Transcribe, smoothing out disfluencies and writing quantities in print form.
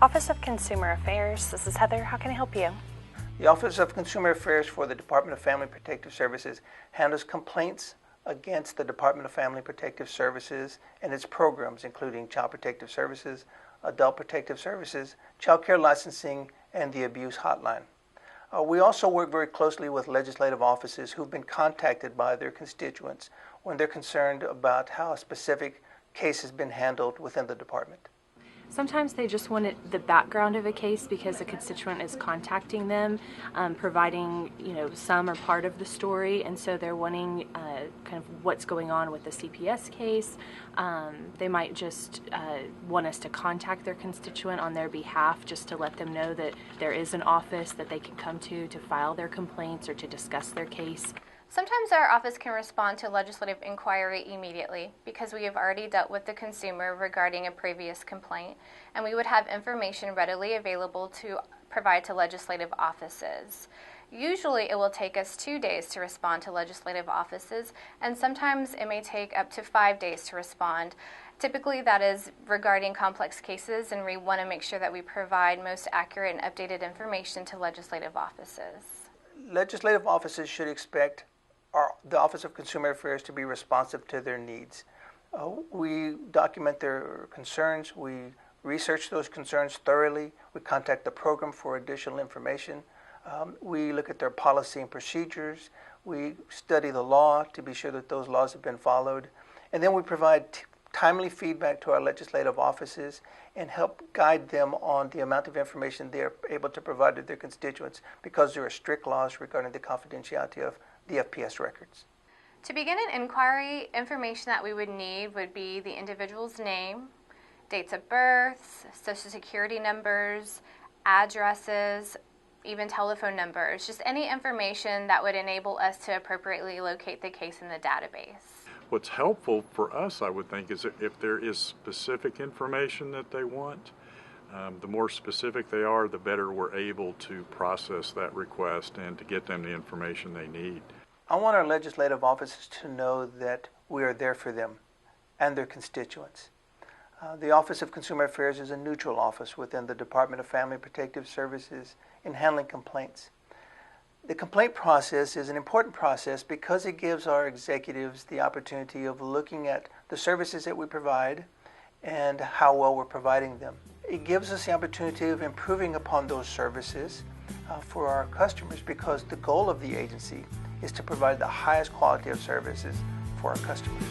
Office of Consumer Affairs, this is Heather. How can I help you? The Office of Consumer Affairs for the Department of Family Protective Services handles complaints against the Department of Family Protective Services and its programs, including Child Protective Services, Adult Protective Services, Child Care Licensing, and the Abuse Hotline. We also work very closely with legislative offices who've been contacted by their constituents when they're concerned about how a specific case has been handled within the department. Sometimes they just want the background of a case because a constituent is contacting them, providing some or part of the story, and so they're wanting kind of what's going on with the CPS case. They might just want us to contact their constituent on their behalf, just to let them know that there is an office that they can come to file their complaints or to discuss their case. Sometimes our office can respond to legislative inquiry immediately because we have already dealt with the consumer regarding a previous complaint, and we would have information readily available to provide to legislative offices. Usually it will take us 2 days to respond to legislative offices, and sometimes it may take up to 5 days to respond. Typically that is regarding complex cases, and we want to make sure that we provide most accurate and updated information to legislative offices. Legislative offices should expect the Office of Consumer Affairs to be responsive to their needs. We document their concerns, we research those concerns thoroughly, we contact the program for additional information, we look at their policy and procedures, we study the law to be sure that those laws have been followed, and then we provide timely feedback to our legislative offices and help guide them on the amount of information they are able to provide to their constituents, because there are strict laws regarding the confidentiality of DFPS records. To begin an inquiry, information that we would need would be the individual's name, dates of birth, social security numbers, addresses, even telephone numbers, just any information that would enable us to appropriately locate the case in the database. What's helpful for us, I would think, is if there is specific information that they want. The more specific they are, the better we're able to process that request and to get them the information they need. I want our legislative offices to know that we are there for them and their constituents. The Office of Consumer Affairs is a neutral office within the Department of Family Protective Services in handling complaints. The complaint process is an important process because it gives our executives the opportunity of looking at the services that we provide and how well we're providing them. It gives us the opportunity of improving upon those services for our customers, because the goal of the agency is to provide the highest quality of services for our customers.